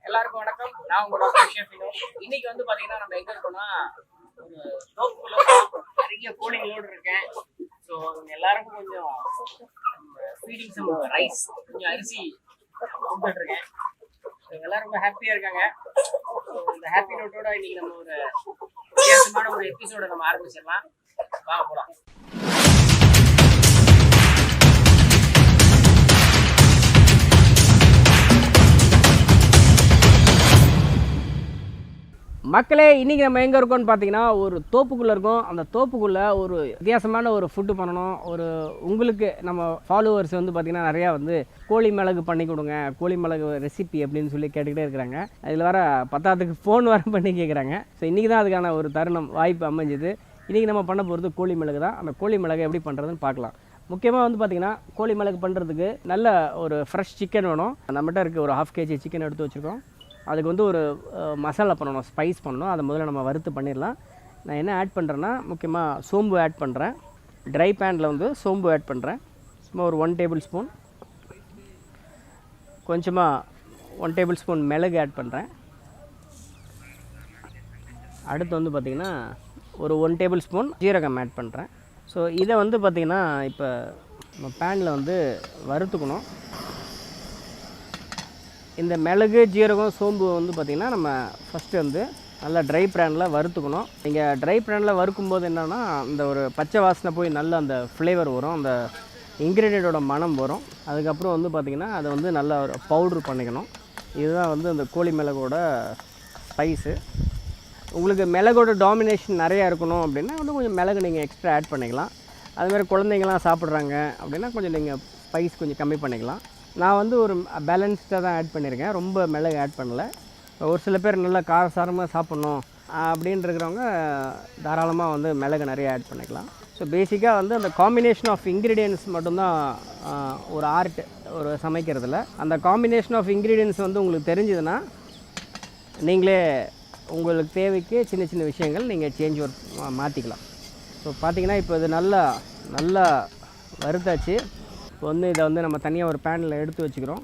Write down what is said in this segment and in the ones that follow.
எல்லாருக்கும் வணக்கம். நான் உங்க drchefvk. இன்னைக்கு வந்து பாத்தீங்கன்னா நம்ம எங்க இருக்கோம்னா ஒரு தோப்புக்குள்ள நிறைய கோழிகளோடு இருக்கேன். ஸோ எல்லாருக்கும் கொஞ்சம் ஃபீடிங் சம் ரைஸ், கொஞ்சம் அரிசி கொடுத்துட்டு இருக்கேன். எல்லாரும் ரொம்ப ஹாப்பியா இருக்காங்க. இந்த ஹாப்பி நோட்டோட இன்னைக்கு நம்ம ஒரு வித்தியாசமான ஒரு எபிசோட நம்ம ஆரம்பிச்சிடலாம். வாங்க போலாம். மக்களே, இன்றைக்கி நம்ம எங்கே இருக்கோம்னு பார்த்தீங்கன்னா ஒரு தோப்புக்குள்ளே இருக்கோம். அந்த தோப்புக்குள்ளே ஒரு வித்தியாசமான ஒரு ஃபுட்டு பண்ணணும். உங்களுக்கு நம்ம ஃபாலோவர்ஸ் வந்து பார்த்திங்கன்னா நிறையா வந்து கோழி மிளகு பண்ணி கொடுங்க, கோழி மிளகு ரெசிபி அப்படின்னு சொல்லி கேட்டுக்கிட்டே இருக்கிறாங்க. அதில் வர பத்தாவதுக்கு ஃபோன் வர பண்ணி கேட்குறாங்க. ஸோ இன்றைக்கி தான் அதுக்கான ஒரு தருணம் வாய்ப்பு அமைஞ்சுது. இன்றைக்கி நம்ம பண்ண போகிறது கோழி மிளகு தான். அந்த கோழி மிளகு எப்படி பண்ணுறதுன்னு பார்க்கலாம். முக்கியமாக வந்து பார்த்திங்கன்னா கோழி மிளகு பண்ணுறதுக்கு நல்ல ஒரு ஃப்ரெஷ் சிக்கன் வேணும். நம்மகிட்ட இருக்குது ஒரு 1/2 kg சிக்கன் எடுத்து வச்சுருக்கோம். அதுக்கு வந்து ஒரு மசாலா பண்ணணும், ஸ்பைஸ் பண்ணணும். அதை முதல்ல நம்ம வறுத்து பண்ணிடலாம். நான் என்ன ஆட் பண்ணுறேன்னா முக்கியமாக சோம்பு ஆட் பண்ணுறேன். ட்ரை பேனில் வந்து சோம்பு ஆட் பண்ணுறேன். சும்மா ஒரு 1 டேபிள் ஸ்பூன். கொஞ்சமாக 1 டேபிள் ஸ்பூன் மிளகு ஆட் பண்ணுறேன். அடுத்து வந்து பார்த்திங்கன்னா ஒரு 1 டேபிள் ஸ்பூன் ஜீரகம் ஆட் பண்ணுறேன். ஸோ இதை வந்து பார்த்திங்கன்னா இப்போ நம்ம பேனில் வந்து வறுத்துக்கணும். இந்த மிளகு ஜீரகம் சோம்பு வந்து பார்த்திங்கன்னா நம்ம ஃபஸ்ட்டு வந்து நல்லா ட்ரை பேனில் வறுத்துக்கணும். நீங்கள் ட்ரை பேனில் வறுக்கும்போது என்னென்னா அந்த ஒரு பச்சை வாசனை போய் நல்ல அந்த ஃப்ளேவர் வரும், அந்த இன்க்ரீடியண்ட்டோட மனம் வரும். அதுக்கப்புறம் வந்து பார்த்திங்கன்னா அதை வந்து நல்லா ஒரு பவுட்ரு பண்ணிக்கணும். இதுதான் வந்து அந்த கோழி மிளகோட ஸ்பைஸு. உங்களுக்கு மிளகோட டாமினேஷன் நிறையா இருக்கணும் அப்படின்னா வந்து கொஞ்சம் மிளகு நீங்கள் எக்ஸ்ட்ரா ஆட் பண்ணிக்கலாம். அதுமாதிரி குழந்தைங்களாம் சாப்பிட்றாங்க அப்படின்னா கொஞ்சம் நீங்கள் ஸ்பைஸ் கொஞ்சம் கம்மி பண்ணிக்கலாம். நான் வந்து ஒரு பேலன்ஸ்டாக தான் ஆட் பண்ணியிருக்கேன், ரொம்ப மிளகு ஆட் பண்ணலை. ஒரு சில பேர் நல்லா காரசாரமாக சாப்பிட்ணும் அப்படின்னு இருக்கிறவங்க தாராளமாக வந்து மிளகு நிறைய ஆட் பண்ணிக்கலாம். ஸோ பேசிக்காக வந்து அந்த காம்பினேஷன் ஆஃப் இன்க்ரீடியன்ஸ் மட்டும்தான் ஒரு ஆர்ட் ஒரு சமைக்கிறதுல. அந்த காம்பினேஷன் ஆஃப் இன்க்ரீடியன்ஸ் வந்து உங்களுக்கு தெரிஞ்சதுன்னா நீங்களே உங்களுக்கு தேவைக்கு சின்ன சின்ன விஷயங்கள் நீங்கள் சேஞ்ச் மாற்றிக்கலாம். ஸோ பார்த்திங்கன்னா இப்போ இது நல்லா வறுத்தாச்சு. இப்போ வந்து இதை வந்து நம்ம தனியாக ஒரு பேனில் எடுத்து வச்சுக்கிறோம்.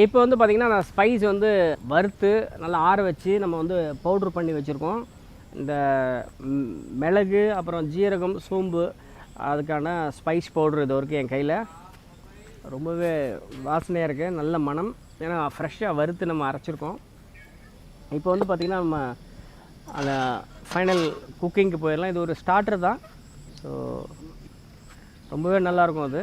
இப்போ வந்து பார்த்திங்கன்னா நான் ஸ்பைஸ் வந்து வறுத்து நல்லா ஆற வச்சு நம்ம வந்து பவுட்ரு பண்ணி வச்சுருக்கோம். இந்த மிளகு அப்புறம் ஜீரகம் சோம்பு அதுக்கான ஸ்பைஸ் பவுட்ரு இது வரைக்கும் என் கையில் ரொம்பவே வாசனையாக இருக்குது, நல்ல மனம். ஏன்னா ஃப்ரெஷ்ஷாக வறுத்து நம்ம அரைச்சிருக்கோம். இப்போ வந்து பார்த்திங்கன்னா நம்ம அந்த ஃபைனல் குக்கிங்க்கு போயிடலாம். இது ஒரு ஸ்டார்டர் தான். ஸோ ரொம்பவே நல்லாயிருக்கும் அது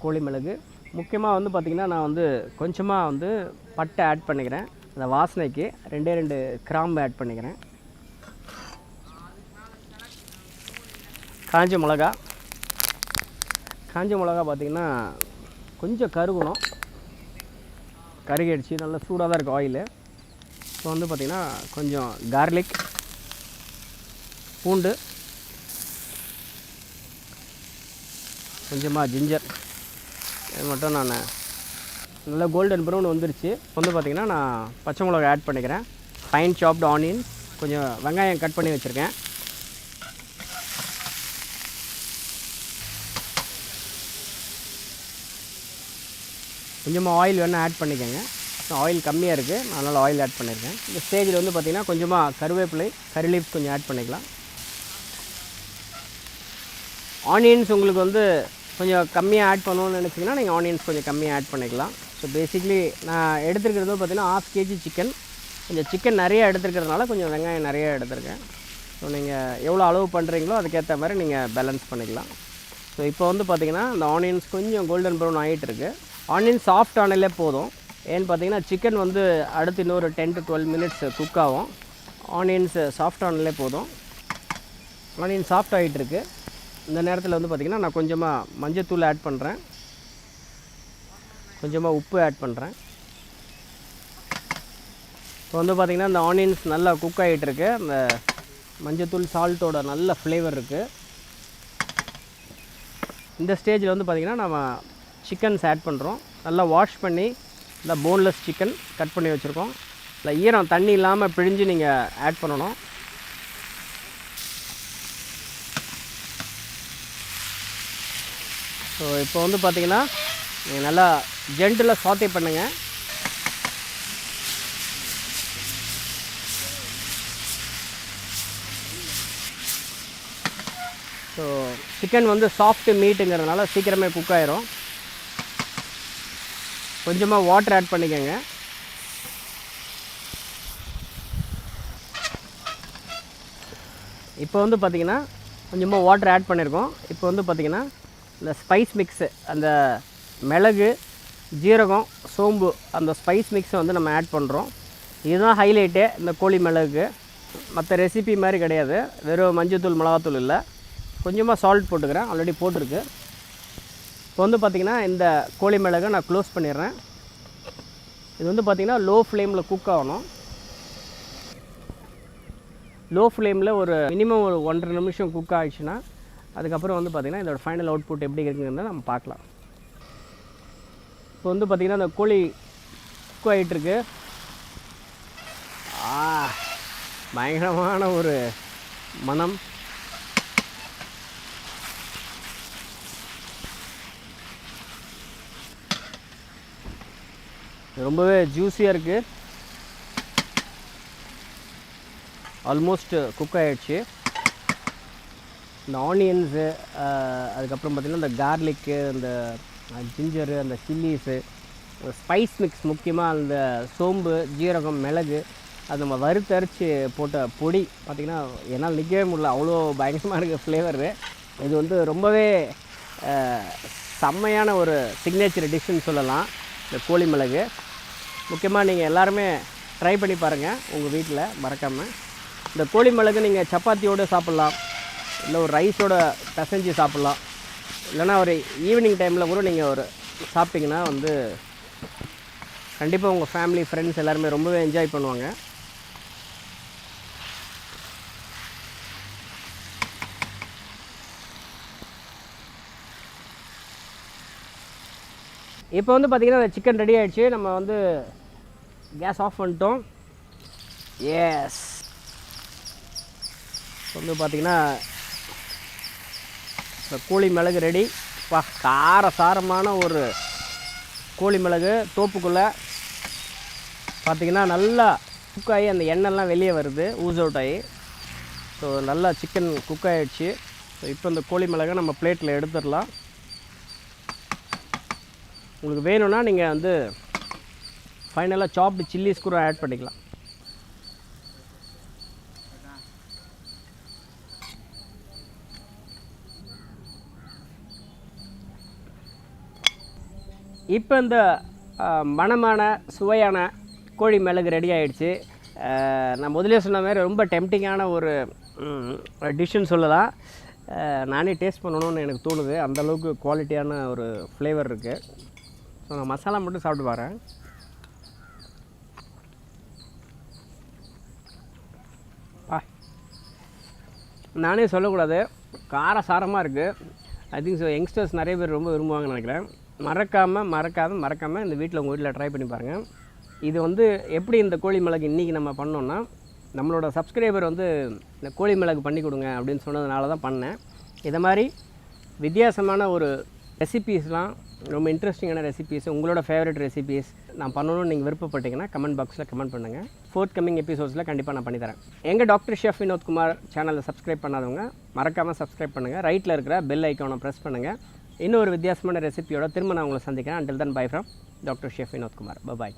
கோழி மிளகு. முக்கியமாக வந்து பார்த்திங்கன்னா நான் வந்து கொஞ்சமாக வந்து பட்டை ஆட் பண்ணிக்கிறேன். அந்த வாசனைக்கு 2 கிராம்பு ஆட் பண்ணிக்கிறேன். காஞ்ச மிளகா பார்த்திங்கன்னா கொஞ்சம் கருகணும். கருகிடுச்சு, நல்லா சூடாக தான் இருக்குது ஆயிலு. இப்போ வந்து பார்த்திங்கன்னா கொஞ்சம் கார்லிக், பூண்டு, கொஞ்சமாக ஜிஞ்சர், இது மட்டும் நான் நல்லா கோல்டன் ப்ரௌன் வந்துருச்சு. வந்து பார்த்திங்கன்னா நான் பச்சை மிளகா ஆட் பண்ணிக்கிறேன். ஃபைன் சாப்டு ஆனியன், கொஞ்சம் வெங்காயம் கட் பண்ணி வச்சுருக்கேன். கொஞ்சமாக ஆயில் வேணால் ஆட் பண்ணிக்கோங்க. ஆயில் கம்மியாக இருக்குது, அதனால் ஆயில் ஆட் பண்ணியிருக்கேன். இந்த ஸ்டேஜில் வந்து பார்த்திங்கன்னா கொஞ்சமாக கருவேப்பிலை, கறி லீவ்ஸ் கொஞ்சம் ஆட் பண்ணிக்கலாம். ஆனியன்ஸ் உங்களுக்கு வந்து கொஞ்சம் கம்மியாக ஆட் பண்ணணும்னு நினச்சிங்கன்னா நீங்கள் ஆனியன்ஸ் கொஞ்சம் கம்மியாக ஆட் பண்ணிக்கலாம். ஸோ பேசிக்லி நான் எடுத்துருக்கிறது பார்த்திங்கன்னா 1/2 kg சிக்கன். கொஞ்சம் சிக்கன் நிறையா எடுத்துருக்கிறதுனால கொஞ்சம் வெங்காயம் நிறையா எடுத்துருக்கேன். ஸோ நீங்கள் எவ்வளோ அளவு பண்ணுறீங்களோ அதுக்கேற்ற மாதிரி நீங்கள் பேலன்ஸ் பண்ணிக்கலாம். ஸோ இப்போ வந்து பார்த்திங்கன்னா இந்த ஆனியன்ஸ் கொஞ்சம் கோல்டன் ப்ரௌன் ஆகிட்டு இருக்குது. ஆனியன் சாஃப்ட் ஆனாலே போதும். ஏன்னு பார்த்தீங்கன்னா சிக்கன் வந்து அடுத்து இன்னொரு 10 to 12 minutes குக் ஆகும். ஆனியன்ஸ் சாஃப்ட் ஆனாலே போதும். ஆனியன் சாஃப்ட் ஆகிட்டுருக்கு. இந்த நேரத்தில் வந்து பார்த்திங்கன்னா நான் கொஞ்சமாக மஞ்சத்தூள் ஆட் பண்ணுறேன், கொஞ்சமாக உப்பு ஆட் பண்ணுறேன். இப்போ வந்து பார்த்திங்கன்னா இந்த ஆனியன்ஸ் நல்லா குக் ஆகிட்டுருக்கு. அந்த மஞ்சத்தூள் சால்ட்டோட நல்ல ஃப்ளேவர் இருக்குது. இந்த ஸ்டேஜில் வந்து பார்த்திங்கன்னா நம்ம சிக்கன்ஸ் ஆட் பண்ணுறோம். நல்லா வாஷ் பண்ணி இந்த போன்லெஸ் சிக்கன் கட் பண்ணி வச்சுருக்கோம். இல்லை ஈரம் தண்ணி இல்லாமல் பிழிஞ்சு நீங்கள் ஆட் பண்ணணும். ஸோ இப்போ வந்து பார்த்திங்கன்னா நீங்கள் நல்லா ஜென்டில் சாட்டே பண்ணுங்கள். ஸோ சிக்கன் வந்து சாஃப்ட் மீட்டுங்கிறதுனால சீக்கிரமே குக் ஆயிரும். கொஞ்சமாக வாட்டர் ஆட் பண்ணிக்கோங்க. இப்போ வந்து பார்த்திங்கன்னா கொஞ்சமாக வாட்டர் ஆட் பண்ணியிருக்கோம். இப்போ வந்து பார்த்திங்கன்னா இந்த ஸ்பைஸ் மிக்ஸு, அந்த மிளகு, ஜீரகம், சோம்பு, அந்த ஸ்பைஸ் மிக்ஸை வந்து நம்ம ஆட் பண்ணுறோம். இதுதான் ஹைலைட்டே இந்த கோழி மிளகுக்கு. மற்ற ரெசிபி மாதிரி கிடையாது. வெறும் மஞ்சத்தூள் மிளகாத்தூள் இல்லை, கொஞ்சமாக சால்ட் போட்டுக்கிறேன், ஆல்ரெடி போட்டிருக்கு. இப்போ வந்து பார்த்திங்கன்னா இந்த கோழி மிளகை நான் க்ளோஸ் பண்ணிடுறேன். இது வந்து பார்த்திங்கன்னா லோ ஃப்ளேமில் குக் ஆகணும். லோ ஃப்ளேமில் ஒரு மினிமம் ஒரு 1.5 நிமிஷம் குக் ஆகிடுச்சுன்னா அதுக்கப்புறம் வந்து பார்த்திங்கன்னா இதோட ஃபைனல் அவுட்புட் எப்படி இருக்குங்கிறத நம்ம பார்க்கலாம். இப்போ வந்து பார்த்திங்கன்னா இந்த கோழி குக் ஆகிட்டுருக்கு. பயங்கரமான ஒரு மனம். ரொம்பவே ஜூஸியாக இருக்குது. ஆல்மோஸ்ட் குக் ஆகிடுச்சு. இந்த ஆனியன்ஸு, அதுக்கப்புறம் பார்த்திங்கன்னா இந்த கார்லிக்கு, இந்த ஜிஞ்சரு, அந்த சில்லிஸு, ஸ்பைஸ் மிக்ஸ், முக்கியமாக அந்த சோம்பு, ஜீரகம், மிளகு, அது நம்ம வறுத்தரைச்சி போட்ட பொடி பார்த்திங்கன்னா என்னால் நிற்கவே முடியல, அவ்வளோ பயங்கரமாக இருக்குது ஃப்ளேவரு. இது வந்து ரொம்பவே செம்மையான ஒரு சிக்னேச்சர் டிஷ்ஷுன்னு சொல்லலாம் இந்த கோழி மிளகு. முக்கியமாக நீங்கள் எல்லாருமே ட்ரை பண்ணி பாருங்கள் உங்கள் வீட்டில் மறக்காமல். இந்த கோழி மிளகு நீங்கள் சப்பாத்தியோடு சாப்பிட்லாம், இல்லை ஒரு ரைஸோடு பிசைஞ்சு சாப்பிட்லாம், இல்லைனா ஒரு ஈவினிங் டைமில் கூட நீங்கள் ஒரு சாப்பிட்டிங்கன்னா வந்து கண்டிப்பாக உங்கள் ஃபேமிலி, ஃப்ரெண்ட்ஸ் எல்லாருமே ரொம்பவே என்ஜாய் பண்ணுவாங்க. இப்போ வந்து பார்த்திங்கன்னா சிக்கன் ரெடி ஆகிடுச்சு. நம்ம வந்து கேஸ் ஆஃப் பண்ணிட்டோம். எஸ், வந்து பார்த்திங்கன்னா இந்த கோழி மிளகு ரெடி. காரசாரமான ஒரு கோழி மிளகு தோப்புக்குள்ளே பார்த்திங்கன்னா நல்லா குக் ஆகி அந்த எண்ணெய்லாம் வெளியே வருது, ஊஸ் அவுட் ஆகி. ஸோ நல்லா சிக்கன் குக் ஆகிடுச்சு. ஸோ இப்போ இந்த கோழி மிளகை நம்ம பிளேட்டில் எடுத்துடலாம். உங்களுக்கு வேணும்னா நீங்கள் வந்து ஃபைனலாக சாப்டு சில்லிஸ் கூட ஆட் பண்ணிக்கலாம். இப்போ இந்த மணமான சுவையான கோழி மிளகு ரெடி ஆகிடுச்சு. நான் முதலே சொன்ன மாதிரி ரொம்ப டெம்டிங்கான ஒரு டிஷ்ஷுன்னு சொல்லலாம். நானே டேஸ்ட் பண்ணணும்னு எனக்கு தோணுது, அந்தளவுக்கு குவாலிட்டியான ஒரு ஃப்ளேவர் இருக்குது. ஸோ நான் மசாலா மட்டும் சாப்பிட்டு பாருறேன். நானே சொல்லக்கூடாது, காரசாரமாக இருக்குது. ஐ திங்க் ஸோ யங்ஸ்டர்ஸ் நிறைய பேர் ரொம்ப விரும்புவாங்கன்னு நினைக்கிறேன். மறக்காமல் இந்த வீட்டில் உங்கள் வீட்டில் ட்ரை பண்ணி பாருங்கள். இது வந்து எப்படி இந்த கோழி மிளகு இன்றைக்கி நம்ம பண்ணோன்னா, நம்மளோட சப்ஸ்கிரைபர் வந்து இந்த கோழி மிளகு பண்ணி கொடுங்க அப்படின்னு சொன்னதுனால தான் பண்ணேன். இதை மாதிரி வித்தியாசமான ஒரு ரெசிபீஸ்லாம், ரொம்ப இன்ட்ரெஸ்டிங்கான ரெசிபீஸ், உங்களோட ஃபேவரட் ரெசிபீஸ் நான் பண்ணணும்னு நீங்கள் விருப்பப்பட்டீங்கன்னா கமெண்ட் பாக்ஸில் கமெண்ட் பண்ணுங்கள். ஃபோர்த் கமிங் எபிசோட்ஸில் கண்டிப்பாக நான் பண்ணித்தரேன். எங்கள் டாக்டர் ஷெஃப் வினோத் குமார் சேனலை சப்ஸ்கிரைப் பண்ணாதவங்க மறக்காமல் சப்ஸ்கிரைப் பண்ணுங்கள். ரைட்டில் இருக்கிற பெல் ஐக்கானை ப்ரெஸ் பண்ணுங்கள். இன்னொரு வித்தியாசமான ரெசிபியோட திரும்ப நான் உங்களை சந்திக்கிறேன். Until then bye from doctor chef Vinod Kumar. Bye.